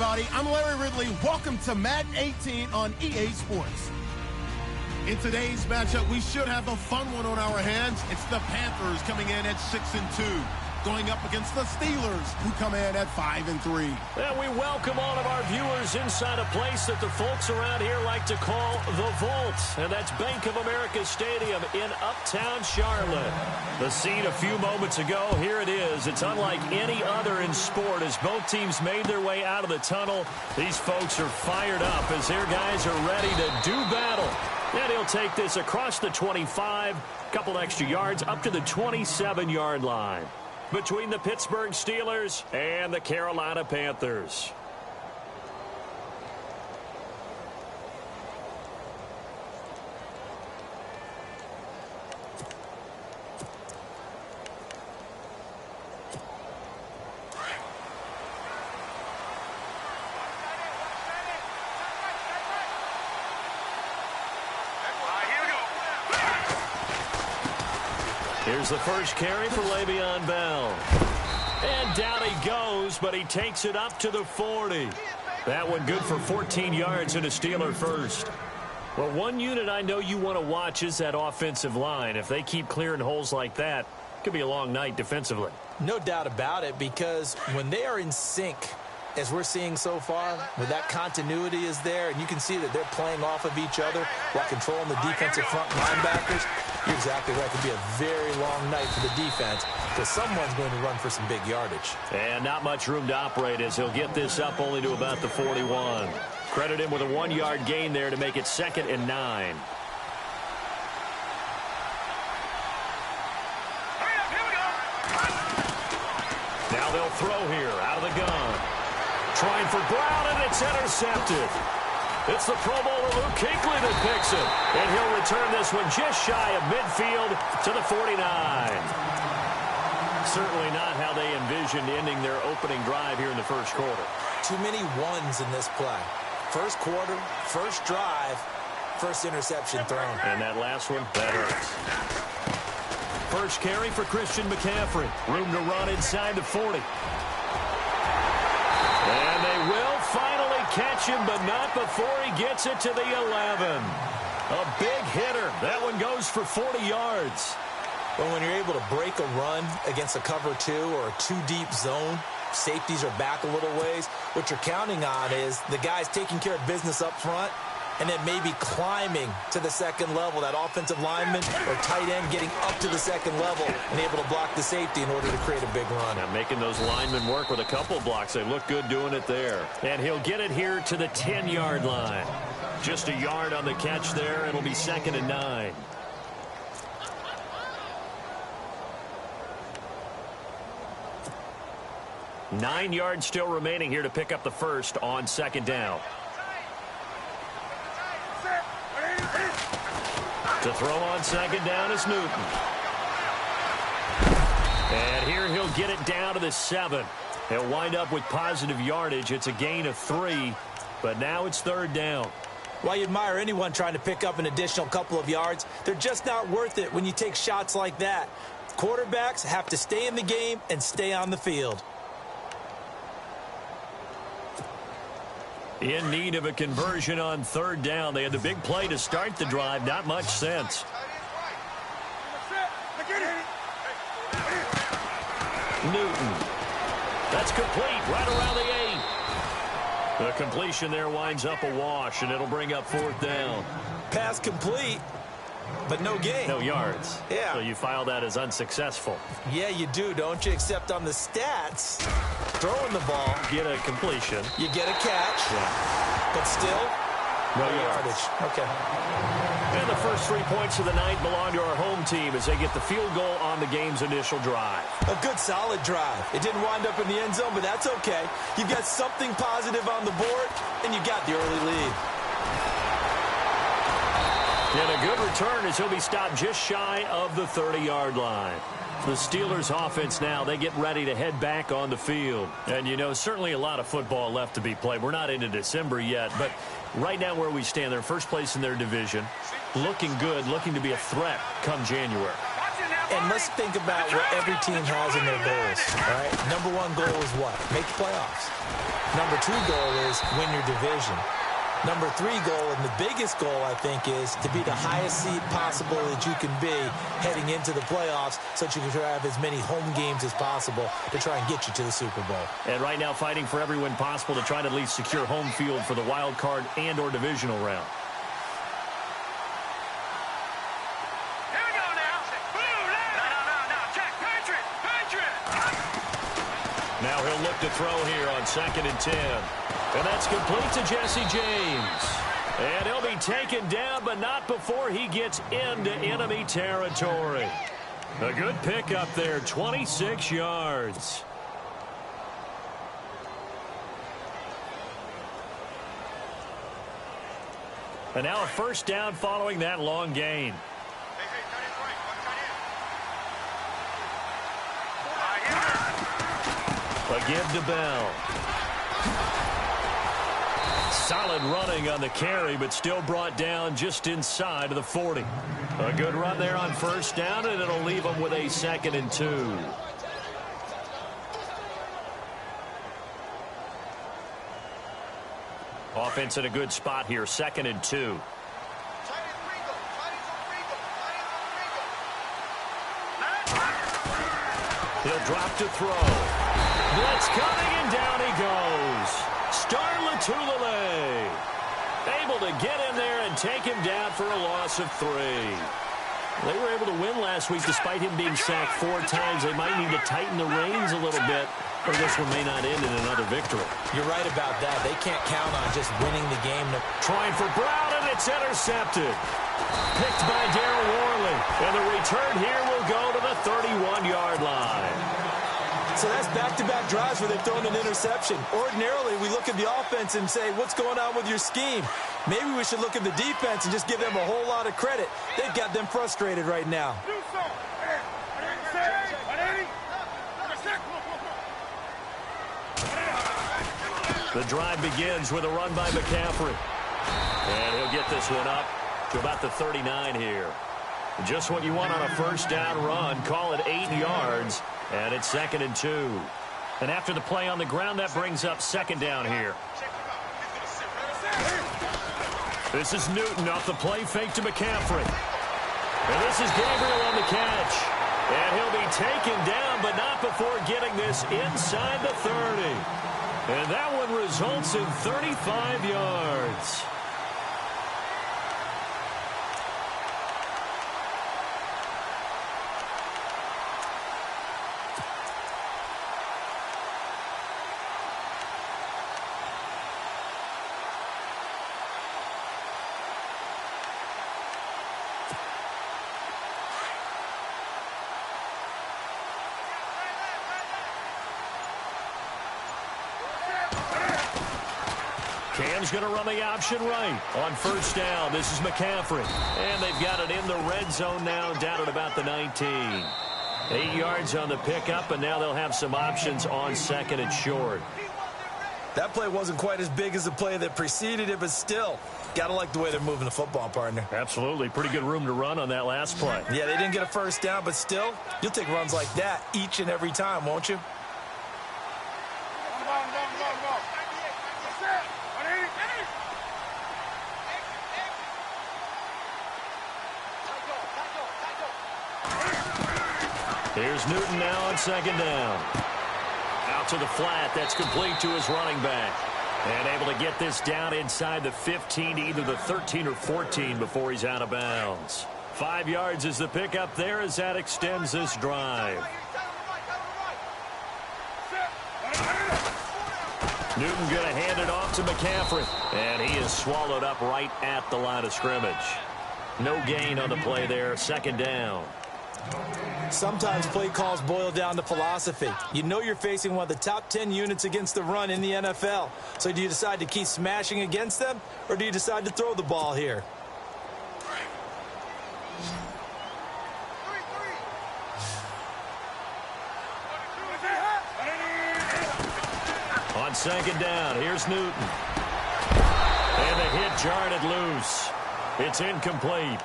everybody. I'm Larry Ridley. Welcome to Madden 18 on EA Sports. In today's matchup, we should have a fun one on our hands. It's the Panthers coming in at 6-2, going up against the Steelers, who come in at 5-3. And we welcome all of our viewers inside a place that the folks around here like to call the Vault, and that's Bank of America Stadium in Uptown Charlotte. The scene a few moments ago, here it is. It's unlike any other in sport. As both teams made their way out of the tunnel, these folks are fired up as their guys are ready to do battle. And he'll take this across the 25, couple extra yards, up to the 27-yard line, between the Pittsburgh Steelers and the Carolina Panthers. Here's the first carry for Le'Veon Bell. And down he goes, but he takes it up to the 40. That one good for 14 yards and a Steeler first. Well, one unit I know you want to watch is that offensive line. If they keep clearing holes like that, it could be a long night defensively. No doubt about it, because when they are in sync, as we're seeing so far, where that continuity is there, and you can see that they're playing off of each other while controlling the defensive front linebackers, you're exactly right. It could be a very long night for the defense because someone's going to run for some big yardage. And not much room to operate as he'll get this up only to about the 41. Credit him with a 1-yard gain there to make it 2nd and 9. Now they'll throw here out of the gun. Trying for Brown, and it's intercepted. It's the Pro Bowler Luke Kuechly that picks it. And he'll return this one just shy of midfield to the 49. Certainly not how they envisioned ending their opening drive here in the first quarter. Too many ones in this play. First quarter, first drive, first interception thrown. And that last one, that hurts. First carry for Christian McCaffrey. Room to run inside the 40. And they will finally catch him, but not before he gets it to the 11. A big hitter. That one goes for 40 yards. Well, when you're able to break a run against a cover 2 or a 2-deep zone, safeties are back a little ways. What you're counting on is the guys taking care of business up front and then maybe climbing to the second level, that offensive lineman or tight end getting up to the second level and able to block the safety in order to create a big run. Now making those linemen work with a couple blocks. They look good doing it there. And he'll get it here to the 10-yard line. Just a yard on the catch there. It'll be 2nd and 9. Nine yards still remaining here to pick up the first on 2nd down. To throw on 2nd down is Newton. And here he'll get it down to the 7. He'll wind up with positive yardage. It's a gain of 3, but now it's 3rd down. While you admire anyone trying to pick up an additional couple of yards, they're just not worth it when you take shots like that. Quarterbacks have to stay in the game and stay on the field. In need of a conversion on 3rd down. They had the big play to start the drive. Not much sense. Newton. That's complete right around the 8. The completion there winds up a wash, and it'll bring up 4th down. Pass complete, but no gain. No yards. Yeah. So you file that as unsuccessful. Yeah, you do, don't you? Except on the stats, throwing the ball. Get a completion. You get a catch. Yeah. But still, no yardage. Okay. And the first 3 points of the night belong to our home team as they get the field goal on the game's initial drive. A good, solid drive. It didn't wind up in the end zone, but that's okay. You've got something positive on the board, and you got the early lead. And a good return as he'll be stopped just shy of the 30-yard line. The Steelers offense now, they get ready to head back on the field. And, you know, certainly a lot of football left to be played. We're not into December yet, but right now where we stand, they're first place in their division. Looking good, looking to be a threat come January. And let's think about what every team has in their goals, all right? Number one goal is what? Make the playoffs. Number two goal is win your division. Number three goal, and the biggest goal, I think, is to be the highest seed possible that you can be heading into the playoffs so that you can have as many home games as possible to try and get you to the Super Bowl. And right now fighting for every win possible to try to at least secure home field for the wild card and or divisional round. Here we go now. No, check. Patriot. Now he'll look to throw here on 2nd and 10. And that's complete to Jesse James. And he'll be taken down, but not before he gets into enemy territory. A good pickup there, 26 yards. And now a first down following that long gain. A give to Bell. Solid running on the carry, but still brought down just inside of the 40. A good run there on first down, and it'll leave them with a 2nd and 2. Offense in a good spot here, 2nd and 2. He'll drop to throw. Blitz coming, and down he goes. Starlatulele able to get in there and take him down for a loss of 3. They were able to win last week despite him being sacked 4 times. They might need to tighten the reins a little bit, or this one may not end in another victory. You're right about that. They can't count on just winning the game. Trying for Brown, and it's intercepted. Picked by Darryl Worley, and the return here will go to the 31-yard line. So that's back-to-back drives where they've thrown an interception. Ordinarily, we look at the offense and say, what's going on with your scheme? Maybe we should look at the defense and just give them a whole lot of credit. They've got them frustrated right now. The drive begins with a run by McCaffrey. And he'll get this one up to about the 39 here. Just what you want on a first down run. Call it 8 yards. And it's 2nd and 2. And after the play on the ground, that brings up 2nd down here. This is Newton off the play fake to McCaffrey. And this is Gabriel on the catch. And he'll be taken down, but not before getting this inside the 30. And that one results in 35 yards. Cam's going to run the option right on first down. This is McCaffrey. And they've got it in the red zone now, down at about the 19. 8 yards on the pickup, and now they'll have some options on 2nd and short. That play wasn't quite as big as the play that preceded it, but still, got to like the way they're moving the football, partner. Absolutely. Pretty good room to run on that last play. Yeah, they didn't get a first down, but still, you'll take runs like that each and every time, won't you? Here's Newton now on 2nd down. Out to the flat. That's complete to his running back. And able to get this down inside the 15 to either the 13 or 14 before he's out of bounds. 5 yards is the pickup there as that extends this drive. Newton going to hand it off to McCaffrey. And he is swallowed up right at the line of scrimmage. No gain on the play there. 2nd down. Sometimes play calls boil down to philosophy. You know you're facing one of the top 10 units against the run in the NFL. So do you decide to keep smashing against them, or do you decide to throw the ball here? On 2nd down, here's Newton. And the hit jarred it loose. It's incomplete.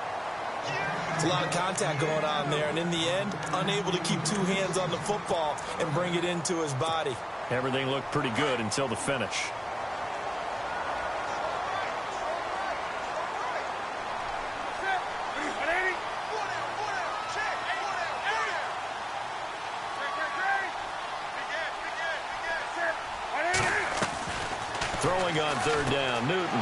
It's a lot of contact going on there, and in the end, unable to keep two hands on the football and bring it into his body. Everything looked pretty good until the finish. Throwing on third down, Newton.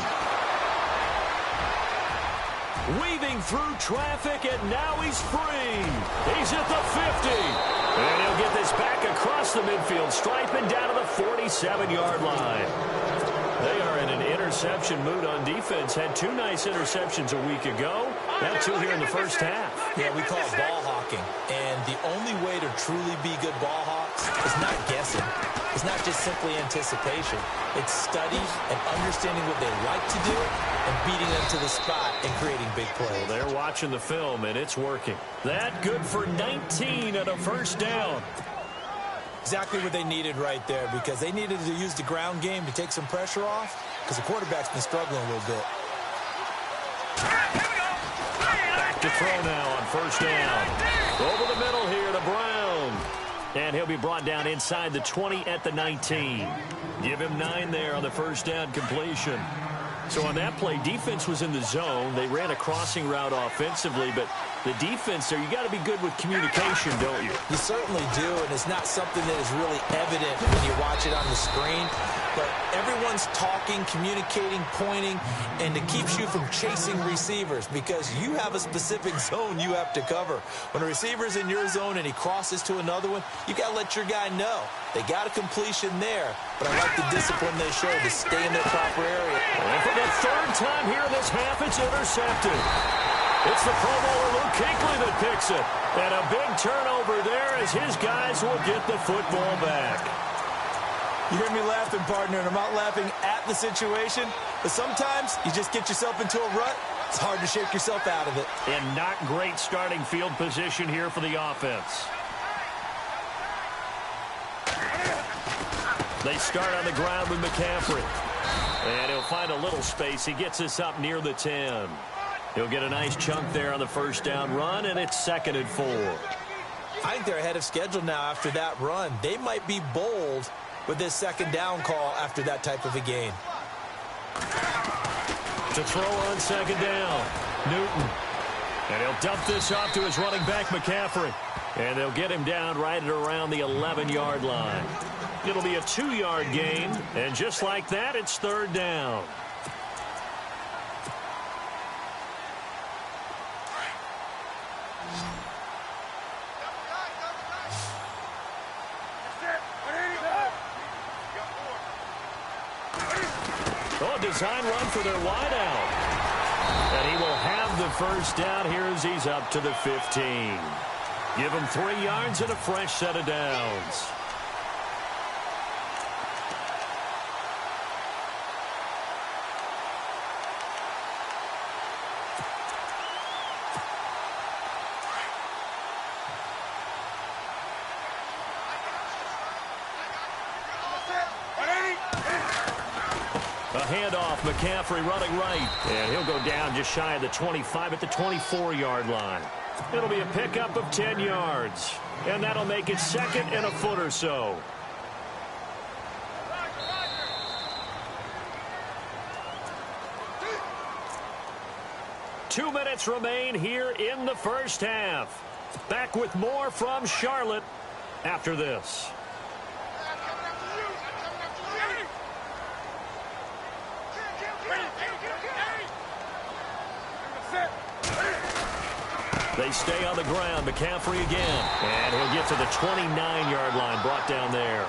Weaving through traffic, and now he's free. He's at the 50. And he'll get this back across the midfield stripe and down to the 47-yard line. They are in an interception mood on defense. Had two nice interceptions a week ago. Now two here in the first half. Yeah, we call it ball hawking. And the only way to truly be good ball hawks is not guessing. It's not just simply anticipation. It's study and understanding what they like to do and beating them to the spot and creating big plays. Well, they're watching the film, and it's working. That good for 19 and a first down. Exactly what they needed right there, because they needed to use the ground game to take some pressure off, because the quarterback's been struggling a little bit. Back to throw now on first down. Over the middle here to Brown. And he'll be brought down inside the 20 at the 19. Give him 9 there on the first down completion. So on that play, defense was in the zone. They ran a crossing route offensively, but the defense there, you got to be good with communication, don't you? You certainly do, and it's not something that is really evident when you watch it on the screen. But everyone's talking, communicating, pointing, and it keeps you from chasing receivers because you have a specific zone you have to cover. When a receiver's in your zone and he crosses to another one, you got to let your guy know. They got a completion there, but I like the discipline they showed to stay in their proper area. And for the third time here in this half, it's intercepted. It's the Pro Bowler Luke Kuechly that picks it. And a big turnover there as his guys will get the football back. You hear me laughing, partner, and I'm not laughing at the situation, but sometimes you just get yourself into a rut. It's hard to shake yourself out of it. And not great starting field position here for the offense. They start on the ground with McCaffrey. And he'll find a little space. He gets us up near the 10. He'll get a nice chunk there on the first down run, and it's 2nd and 4. I think they're ahead of schedule now after that run. They might be bold with this second down call after that type of a gain. To throw on second down, Newton. And he'll dump this off to his running back, McCaffrey. And they'll get him down right at around the 11-yard line. It'll be a 2-yard gain, and just like that, it's 3rd down. Oh, design run for their wideout. And he will have the first down here as he's up to the 15. Give him 3 yards and a fresh set of downs. A handoff, McCaffrey running right. And he'll go down just shy of the 25 at the 24-yard line. It'll be a pickup of 10 yards. And that'll make it 2nd and a foot or so. Two minutes remain here in the first half. Back with more from Charlotte after this. They stay on the ground. McCaffrey again. And he'll get to the 29-yard line, brought down there.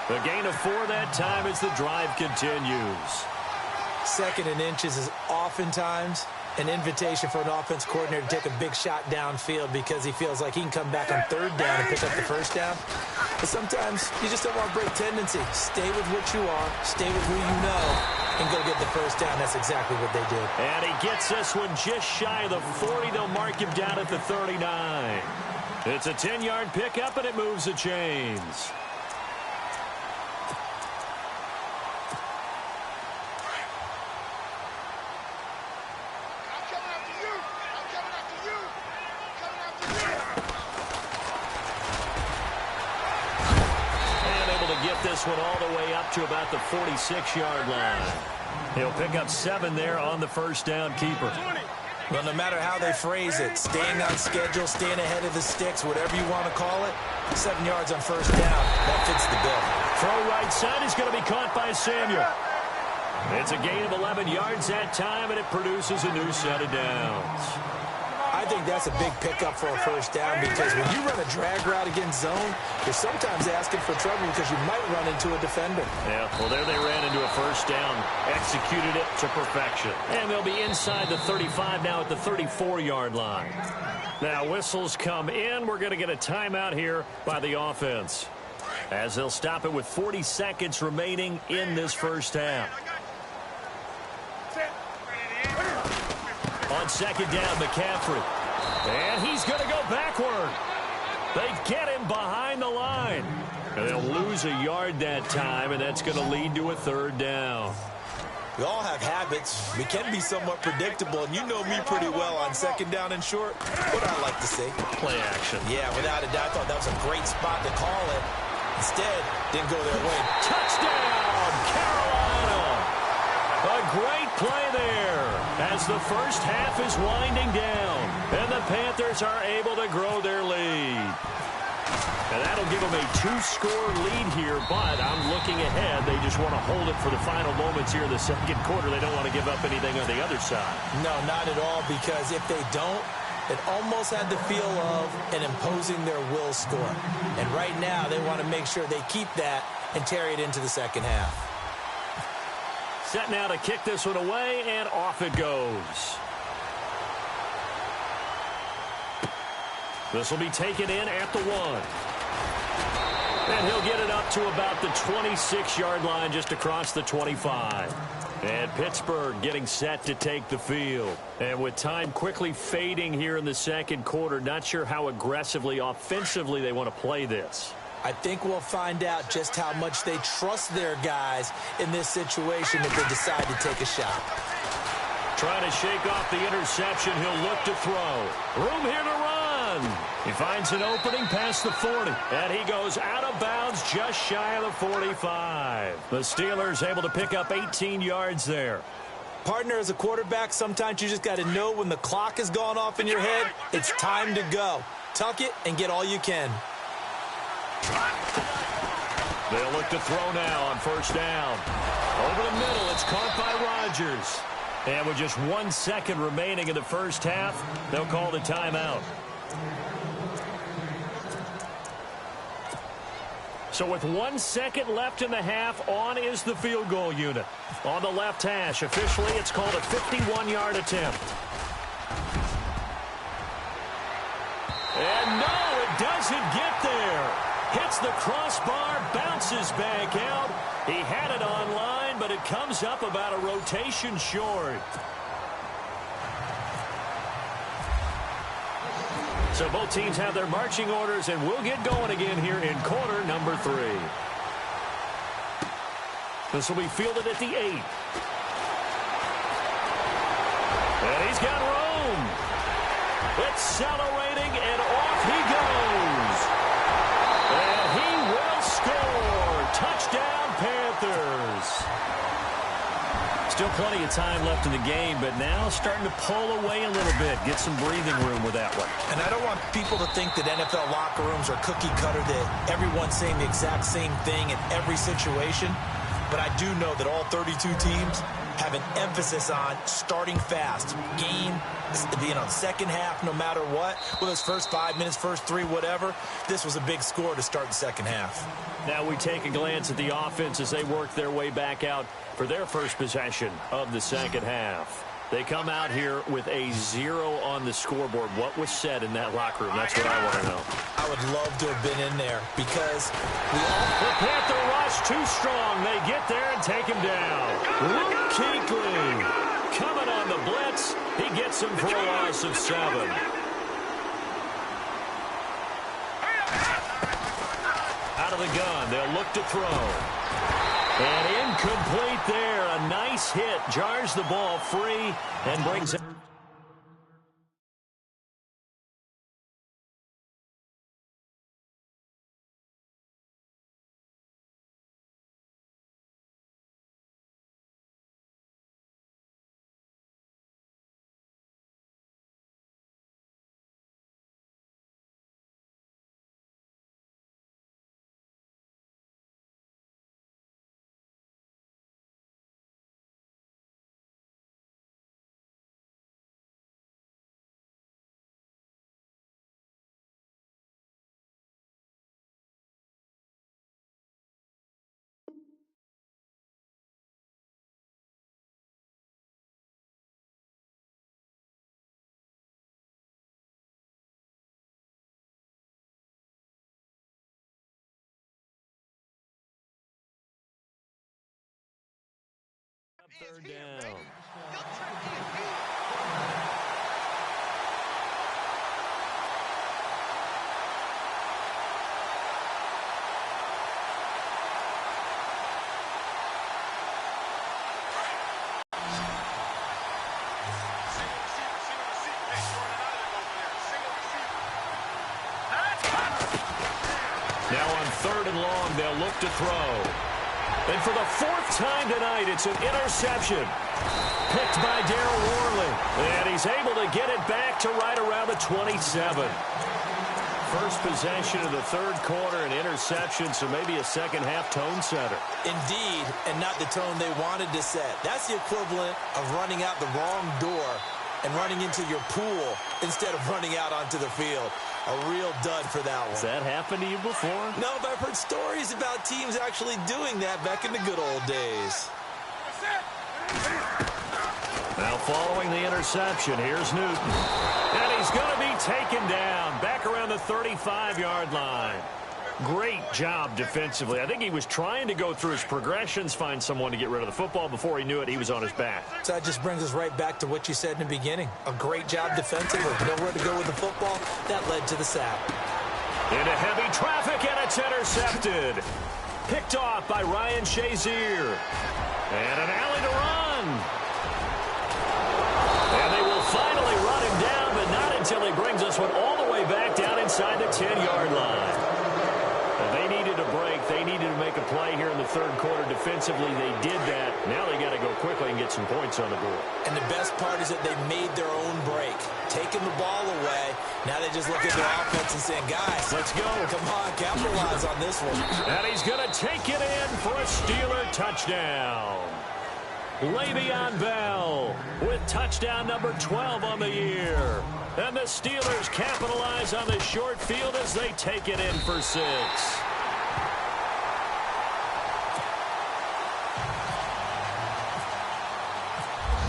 A gain of 4 that time as the drive continues. 2nd and inches is oftentimes an invitation for an offense coordinator to take a big shot downfield because he feels like he can come back on 3rd down and pick up the first down. But sometimes you just don't want to break tendency. Stay with what you are, stay with who you know, and go get the first down. That's exactly what they did. And he gets this one just shy of the 40. They'll mark him down at the 39. It's a 10-yard pickup, and it moves the chains. this one all the way up to about the 46-yard line. He'll pick up 7 there on the first down keeper. Well, no matter how they phrase it, staying on schedule, staying ahead of the sticks, whatever you want to call it, 7 yards on first down, that fits the bill. Throw right side is going to be caught by Samuel. It's a gain of 11 yards that time, and it produces a new set of downs. I think that's a big pickup for a first down because when you run a drag route against zone, you're sometimes asking for trouble because you might run into a defender. Yeah, well, there they ran into a first down, executed it to perfection. And they'll be inside the 35 now at the 34-yard line. Now, whistles come in. We're going to get a timeout here by the offense, as they'll stop it with 40 seconds remaining in this first half. On second down, McCaffrey. And he's going to go backward. They get him behind the line. And they'll lose a yard that time, and that's going to lead to a third down. We all have habits. We can be somewhat predictable, and you know me pretty well on second down and short. What I like to see. Play action. Yeah, without a doubt, I thought that was a great spot to call it. Instead, didn't go their way. Touchdown, Carolina. A great play there as the first half is winding down, and the Panthers are able to grow their lead. And that'll give them a 2-score lead here, but I'm looking ahead. They just want to hold it for the final moments here in the second quarter. They don't want to give up anything on the other side. No, not at all, because if they don't, it almost had the feel of an imposing their will score. And right now, they want to make sure they keep that and carry it into the second half. Set now to kick this one away, and off it goes. This will be taken in at the 1. And he'll get it up to about the 26-yard line, just across the 25. And Pittsburgh getting set to take the field. And with time quickly fading here in the second quarter, not sure how aggressively, offensively they want to play this. I think we'll find out just how much they trust their guys in this situation if they decide to take a shot. Trying to shake off the interception. He'll look to throw. Room here to run. He finds an opening past the 40. And he goes out of bounds just shy of the 45. The Steelers able to pick up 18 yards there. Partner, as a quarterback, sometimes you just got to know when the clock has gone off in your head, it's time to go. Tuck it and get all you can. They'll look to throw now on first down. Over the middle, it's caught by Rodgers. And with just 1 second remaining in the first half, they'll call the timeout. So with 1 second left in the half, on is the field goal unit. On the left hash, officially it's called a 51-yard attempt. And no, it doesn't get there. Hits the crossbar, bounces back out. He had it on line, but it comes up about a rotation short. So both teams have their marching orders, and we'll get going again here in quarter number 3. This will be fielded at the 8. And he's got room. Accelerating, and off he goes. And he will score. Touchdown, Panthers. Still plenty of time left in the game, but now starting to pull away a little bit. Get some breathing room with that one. And I don't want people to think that NFL locker rooms are cookie cutter, that everyone's saying the exact same thing in every situation. But I do know that all 32 teams have an emphasis on starting fast. Game, second half, no matter what. Whether it's first 5 minutes, first 3, whatever. This was a big score to start the second half. Now we take a glance at the offense as they work their way back out for their first possession of the second half. They come out here with a 0 on the scoreboard. What was said in that locker room? That's what I want to know. I would love to have been in there because the Panther rush too strong. They get there and take him down. Luke Kuechly coming on the blitz. He gets him for a loss of 7. Out of the gun, they'll look to throw. And incomplete there. A nice hit. Jars the ball free and brings it. third down. Now on 3rd and long, they'll look to throw. And for the 4th time tonight, it's an interception. Picked by Darryl Worley. And he's able to get it back to right around the 27. First possession of the 3rd quarter, an interception, so maybe a second-half tone setter. Indeed, and not the tone they wanted to set. That's the equivalent of running out the wrong door and running into your pool instead of running out onto the field. A real dud for that one. Has that happened to you before? No, but I've heard stories about teams actually doing that back in the good old days. Now following the interception, here's Newton. And he's going to be taken down back around the 35-yard line. Great job defensively. I think he was trying to go through his progressions, find someone to get rid of the football. Before he knew it, he was on his back. So that just brings us right back to what you said in the beginning. A great job defensively. Nowhere to go with the football. That led to the sack. Into heavy traffic, and it's intercepted. Picked off by Ryan Shazier. And an alley to run. And they will finally run him down, but not until he brings this one all the way back down inside the 10-yard line. They needed a break. They needed to make a play here in the 3rd quarter. Defensively, they did that. Now they got to go quickly and get some points on the board. And the best part is that they made their own break. Taking the ball away. Now they just look at their offense and saying, guys, let's go. Come on, capitalize on this one. And he's going to take it in for a Steeler touchdown. Le'Veon Bell with touchdown number 12 on the year. And the Steelers capitalize on the short field as they take it in for 6.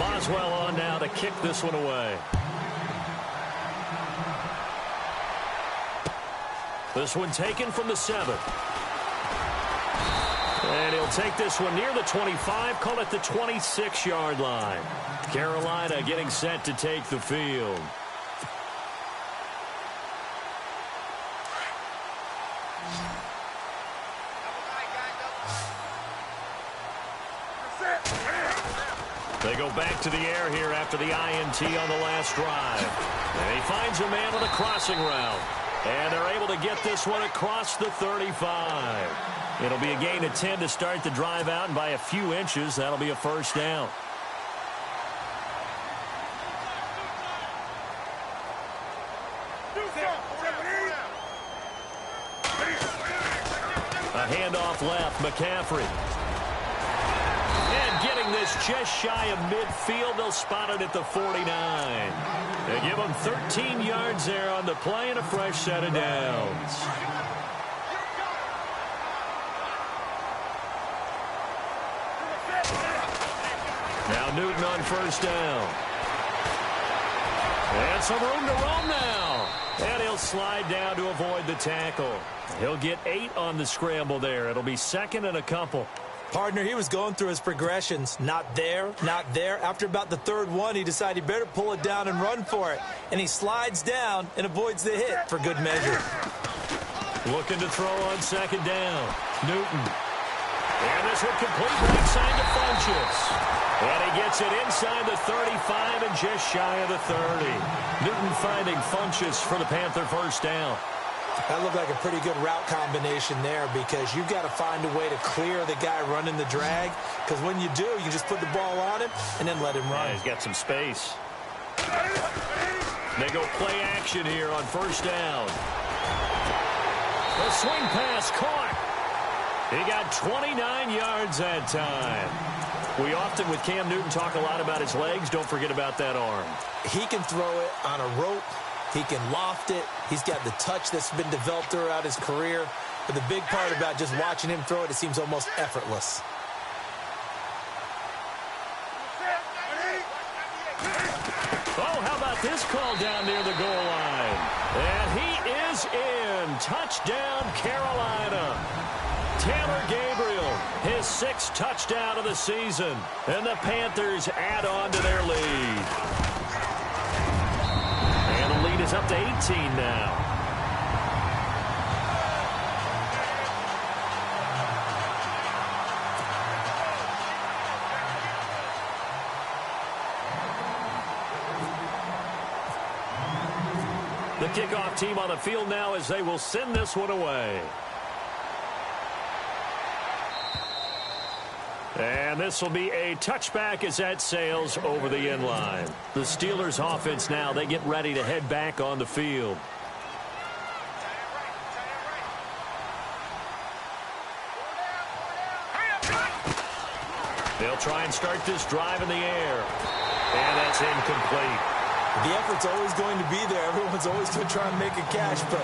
Boswell on now to kick this one away. This one taken from the 7. And he'll take this one near the 25, call it the 26-yard line. Carolina getting set to take the field. They go back to the air here after the INT on the last drive. And he finds a man on the crossing route. And they're able to get this one across the 35. It'll be a gain of 10 to start the drive out, and by a few inches, that'll be a first down. A handoff left, McCaffrey. And getting this just shy of midfield, they'll spot it at the 49. They give them 13 yards there on the play and a fresh set of downs. Now Newton on first down. And some room to roam now. And he'll slide down to avoid the tackle. He'll get 8 on the scramble there. It'll be 2nd and a couple. Partner, he was going through his progressions. Not there, not there. After about the 3rd one, he decided he better pull it down and run for it. And he slides down and avoids the hit for good measure. Looking to throw on 2nd down. Newton. And this one complete right side to Funchess. And he gets it inside the 35 and just shy of the 30. Newton finding Funchess for the Panther first down. That looked like a pretty good route combination there, because you've got to find a way to clear the guy running the drag, because when you do, you just put the ball on him and then let him run. Yeah, he's got some space. They go play action here on first down. The swing pass caught. He got 29 yards that time. We often, with Cam Newton, talk a lot about his legs. Don't forget about that arm. He can throw it on a rope. He can loft it. He's got the touch that's been developed throughout his career. But the big part about just watching him throw it, it seems almost effortless. Oh, how about this call down near the goal line? And he is in. Touchdown, Carolina. Taylor Gabriel, his 6th touchdown of the season. And the Panthers add on to their lead. And the lead is up to 18 now. The kickoff team on the field now as they will send this one away. And this will be a touchback as that sails over the end line. The Steelers offense now, they get ready to head back on the field. They'll try and start this drive in the air. And that's incomplete. The effort's always going to be there. Everyone's always going to try and make a catch, but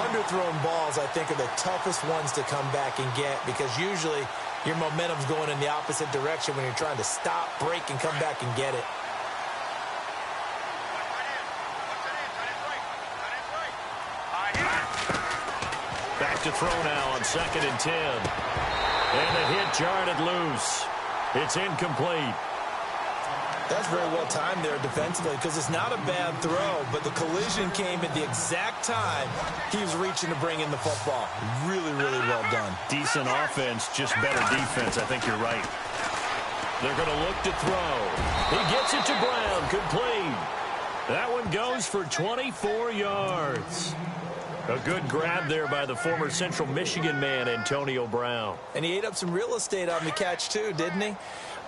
underthrown balls, I think, are the toughest ones to come back and get because usually your momentum's going in the opposite direction when you're trying to stop, break, and come back and get it. Back to throw now on 2nd and 10. And the hit jarred it loose. It's incomplete. That's very well timed there defensively because it's not a bad throw, but the collision came at the exact time he was reaching to bring in the football. Really, really well done. Decent offense, just better defense. I think you're right. They're going to look to throw. He gets it to Brown. Complete. That one goes for 24 yards. A good grab there by the former Central Michigan man, Antonio Brown. And he ate up some real estate on the catch, too, didn't he?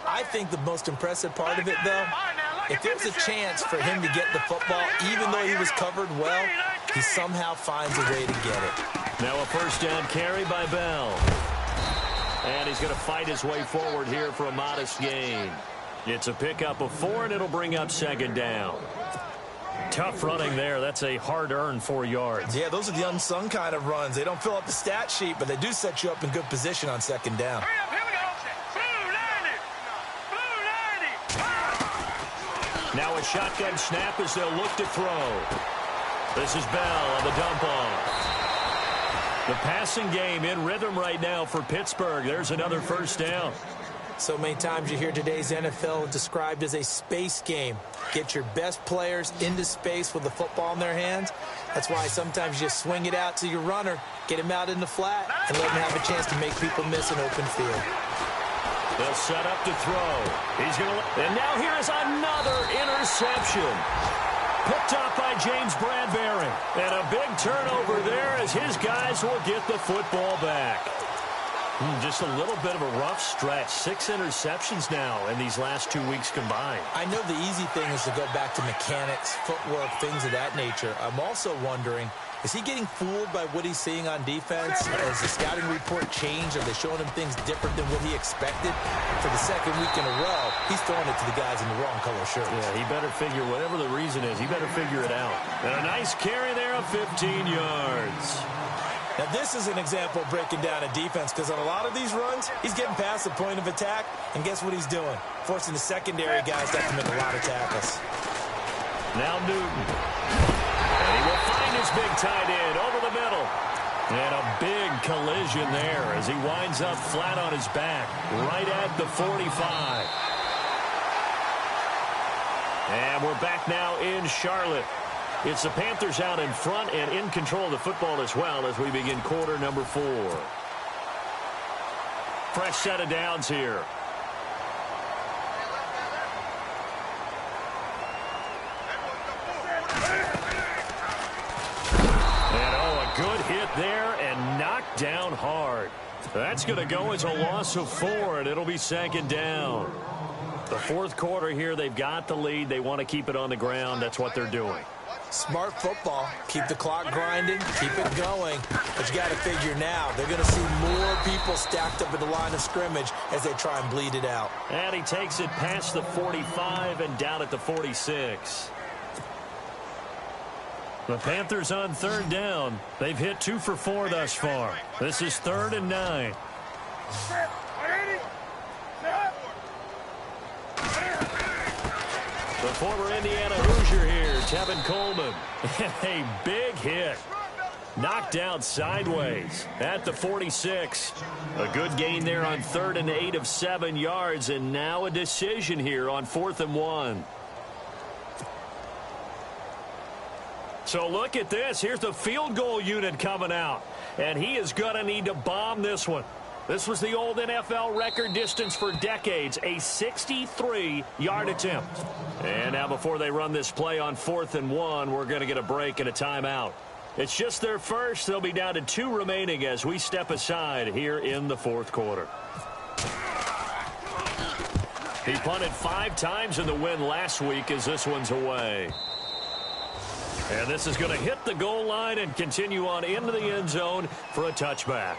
I think the most impressive part of it, though, if there's a chance for him to get the football, even though he was covered well, he somehow finds a way to get it. Now a 1st down carry by Bell. And he's going to fight his way forward here for a modest gain. It's a pickup of 4, and it'll bring up 2nd down. Tough running there. That's a hard-earned 4 yards. Yeah, those are the unsung kind of runs. They don't fill up the stat sheet, but they do set you up in good position on 2nd down. Now a shotgun snap as they'll look to throw. This is Bell on the dump off. The passing game in rhythm right now for Pittsburgh. There's another 1st down. So many times you hear today's NFL described as a space game. Get your best players into space with the football in their hands. That's why sometimes you just swing it out to your runner, get him out in the flat, and let him have a chance to make people miss an open field. They'll set up to throw. He's going to... And now here is another interception. Picked up by James Bradbury. And a big turnover there as his guys will get the football back. Just a little bit of a rough stretch. 6 interceptions now in these last 2 weeks combined. I know the easy thing is to go back to mechanics, footwork, things of that nature. I'm also wondering, is he getting fooled by what he's seeing on defense? Has the scouting report changed? Are they showing him things different than what he expected? For the 2nd week in a row, he's throwing it to the guys in the wrong color shirts. Yeah, he better figure, whatever the reason is, he better figure it out. And a nice carry there of 15 yards. Now, this is an example of breaking down a defense because on a lot of these runs, he's getting past the point of attack, and guess what he's doing? Forcing the secondary guys to have to make a lot of tackles. Now Newton. And he will find his big tight end over the middle. And a big collision there as he winds up flat on his back right at the 45. And we're back now in Charlotte. It's the Panthers out in front and in control of the football as well as we begin quarter number 4. Fresh set of downs here. And a good hit there and knocked down hard. That's going to go as a loss of 4, and it'll be 2nd down. The 4th quarter here, they've got the lead. They want to keep it on the ground. That's what they're doing. Smart football. Keep the clock grinding. Keep it going. But you got to figure now, they're going to see more people stacked up at the line of scrimmage as they try and bleed it out. And he takes it past the 45 and down at the 46. The Panthers on 3rd down. They've hit 2 for 4 thus far. This is 3rd and 9. The former Indiana Hoosier here, Tevin Coleman. A big hit. Knocked out sideways at the 46. A good gain there on 3rd and 8 of 7 yards, and now a decision here on 4th and 1. So look at this. Here's the field goal unit coming out, and he is going to need to bomb this one. This was the old NFL record distance for decades, a 63-yard attempt. And now before they run this play on 4th and 1, we're going to get a break and a timeout. It's just their first. They'll be down to 2 remaining as we step aside here in the 4th quarter. He punted 5 times in the win last week as this one's away. And this is going to hit the goal line and continue on into the end zone for a touchback.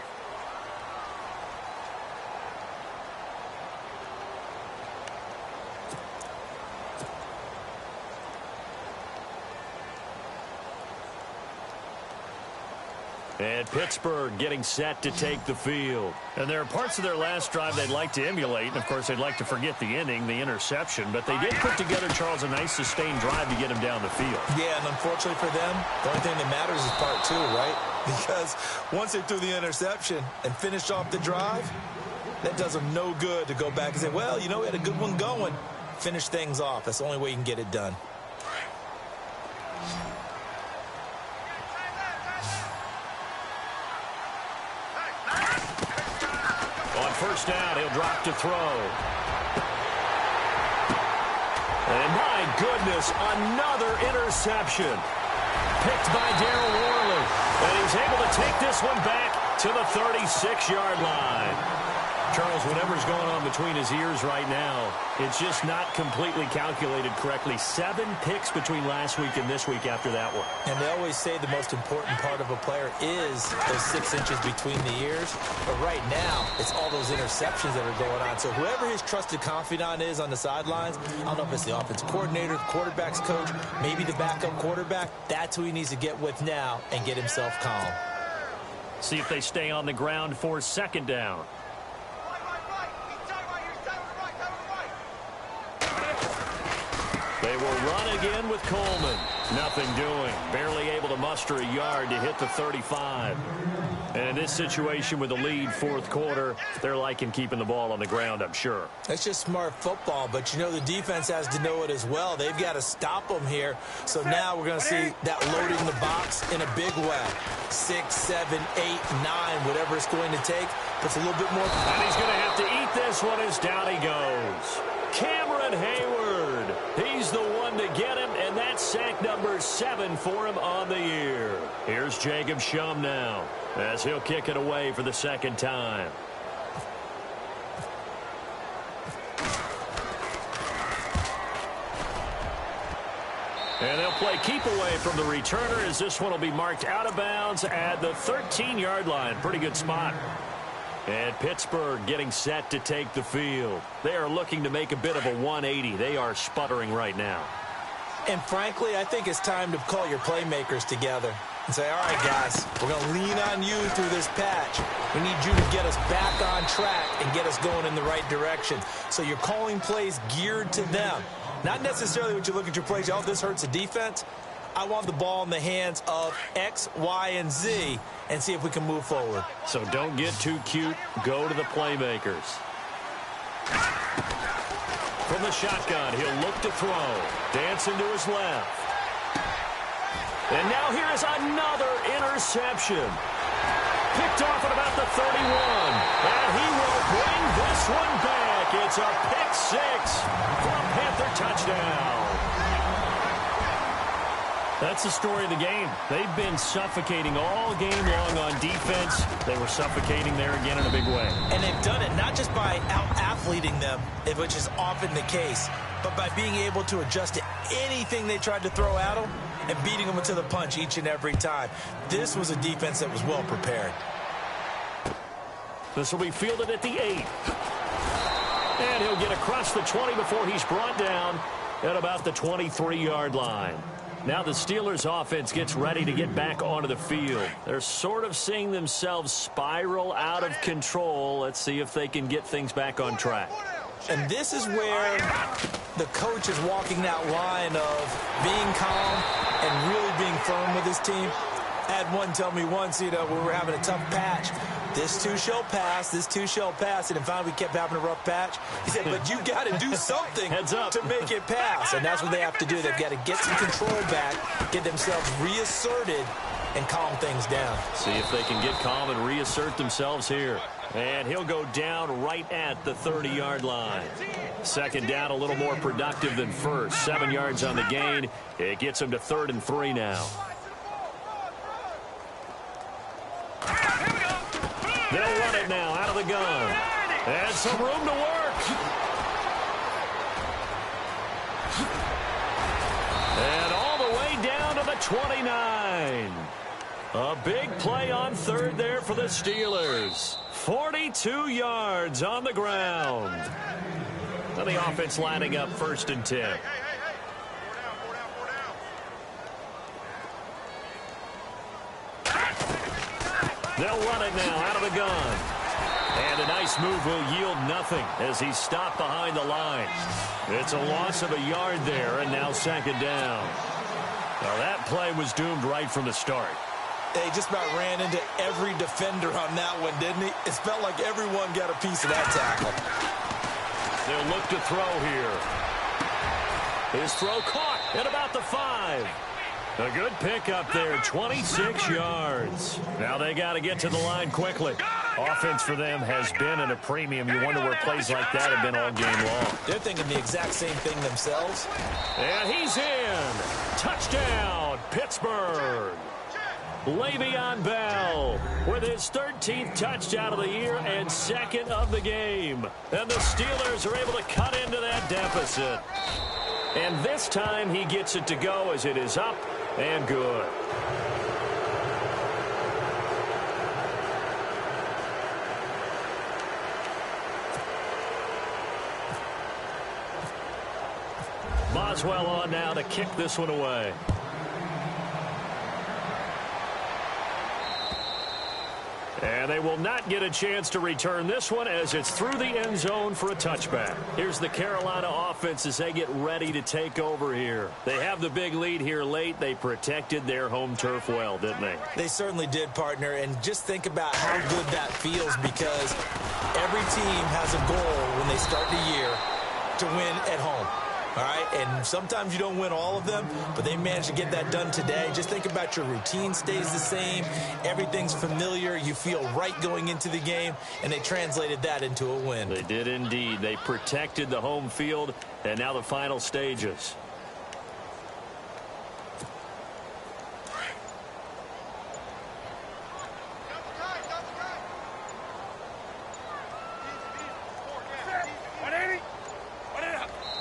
And Pittsburgh getting set to take the field. And there are parts of their last drive they'd like to emulate. And, of course, they'd like to forget the inning, the interception. But they did put together, Charles, a nice sustained drive to get him down the field. Yeah, and unfortunately for them, the only thing that matters is part 2, right? Because once they threw the interception and finished off the drive, that does them no good to go back and say, well, you know, we had a good one going. Finish things off. That's the only way you can get it done. First down, he'll drop to throw. And my goodness, another interception. Picked by Darryl Worley. And he's able to take this one back to the 36-yard line. Charles, whatever's going on between his ears right now, it's just not completely calculated correctly. 7 picks between last week and this week after that one. And they always say the most important part of a player is those 6 inches between the ears. But right now, it's all those interceptions that are going on. So whoever his trusted confidant is on the sidelines, I don't know if it's the offensive coordinator, the quarterback's coach, maybe the backup quarterback, that's who he needs to get with now and get himself calm. See if they stay on the ground for 2nd down. They will run again with Coleman. Nothing doing. Barely able to muster a yard to hit the 35. And in this situation with the lead 4th quarter, they're liking keeping the ball on the ground, I'm sure. That's just smart football, but you know the defense has to know it as well. They've got to stop them here. So now we're going to see that loading the box in a big way. 6, 7, 8, 9, whatever it's going to take. Puts a little bit more. And he's going to have to eat this one as down he goes. Cameron Hayward. He's the one to get him, and that's sack number 7 for him on the year. Here's Jacob Shum now as he'll kick it away for the 2nd time. And they'll play keep away from the returner as this one will be marked out of bounds at the 13-yard line. Pretty good spot. And Pittsburgh getting set to take the field. They are looking to make a bit of a 180. They are sputtering right now. And frankly, I think it's time to call your playmakers together and say, all right, guys, we're going to lean on you through this patch. We need you to get us back on track and get us going in the right direction. So you're calling plays geared to them. Not necessarily when you look at your plays, oh, this hurts the defense. I want the ball in the hands of X, Y, and Z and see if we can move forward. So don't get too cute. Go to the playmakers. From the shotgun, he'll look to throw. Dancing to his left. And now here is another interception. Picked off at about the 31. And he will bring this one back. It's a pick 6 for a Panther touchdown. That's the story of the game. They've been suffocating all game long on defense. They were suffocating there again in a big way. And they've done it not just by out-athleting them, which is often the case, but by being able to adjust to anything they tried to throw at them and beating them to the punch each and every time. This was a defense that was well prepared. This will be fielded at the 8. And he'll get across the 20 before he's brought down at about the 23-yard line. Now the Steelers offense gets ready to get back onto the field. They're sort of seeing themselves spiral out of control. Let's see if they can get things back on track. And this is where the coach is walking that line of being calm and really being firm with his team. I had one tell me once, when we were having a tough patch, this too shall pass, this too shall pass, and then finally we kept having a rough patch. He said, but you got to do something to make it pass, and that's what they have to do. They've got to get some control back, get themselves reasserted, and calm things down. See if they can get calm and reassert themselves here. And he'll go down right at the 30-yard line. Second down, a little more productive than first. 7 yards on the gain. It gets him to 3rd and 3 now. They'll run it now out of the gun. And some room to work. And all the way down to the 29. A big play on 3rd there for the Steelers. 42 yards on the ground. And the offense lining up 1st and 10. They'll run it now out of the gun. And a nice move will yield nothing as he's stopped behind the line. It's a loss of a yard there, and now 2nd down. Well, that play was doomed right from the start. They just about ran into every defender on that one, didn't he? It felt like everyone got a piece of that tackle. They'll look to throw here. His throw caught at about the 5. A good pickup there, 26 yards. Now they got to get to the line quickly. Offense for them has been at a premium. You wonder where plays like that have been all game long. They're thinking the exact same thing themselves. And he's in. Touchdown, Pittsburgh. Le'Veon Bell with his 13th touchdown of the year and 2nd of the game. And the Steelers are able to cut into that deficit. And this time he gets it to go as it is up and good. Boswell on now to kick this one away. And they will not get a chance to return this one as it's through the end zone for a touchback. Here's the Carolina offense as they get ready to take over here. They have the big lead here late. They protected their home turf well, didn't they? They certainly did, partner. And just think about how good that feels, because every team has a goal when they start the year to win at home. All right, and sometimes you don't win all of them, but they managed to get that done today. Just think about your routine stays the same. Everything's familiar. You feel right going into the game, and they translated that into a win. They did indeed. They protected the home field, and now the final stages.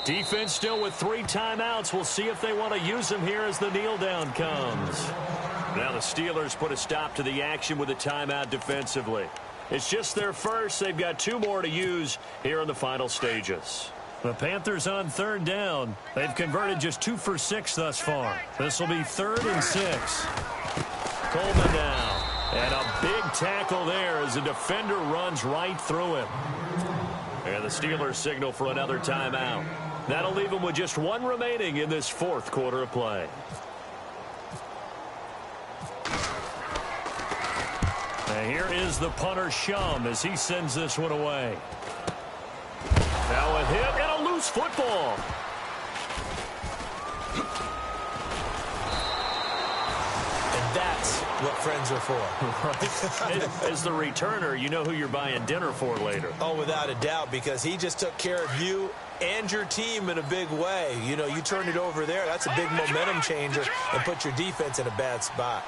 Defense still with 3 timeouts. We'll see if they want to use them here as the kneel down comes. Now the Steelers put a stop to the action with a timeout defensively. It's just their first. They've got 2 more to use here in the final stages. The Panthers on 3rd down. They've converted just 2 for 6 thus far. This will be 3rd and 6. Coleman now. And a big tackle there as the defender runs right through him. And the Steelers signal for another timeout. That'll leave them with just 1 remaining in this 4th quarter of play. And here is the punter, Shum, as he sends this one away. Now a hit and a loose football. And that's what friends are for. Right. As the returner, you know who you're buying dinner for later. Oh, without a doubt, because he just took care of you and your team in a big way. You know, you turn it over there, that's a big momentum changer and put your defense in a bad spot.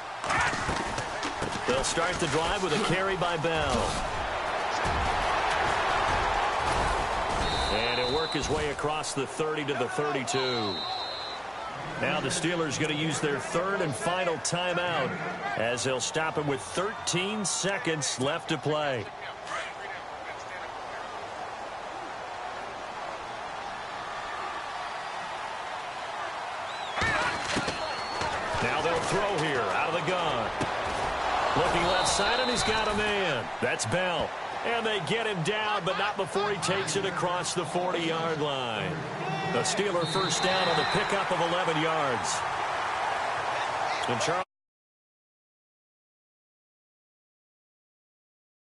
They'll start the drive with a carry by Bell. And he'll work his way across the 30 to the 32. Now the Steelers going to use their 3rd and final timeout as they'll stop him with 13 seconds left to play. Now they'll throw here out of the gun. Looking left side, and he's got a man. That's Bell. And they get him down, but not before he takes it across the 40-yard line. The Steeler first down on the pickup of 11 yards. And Charles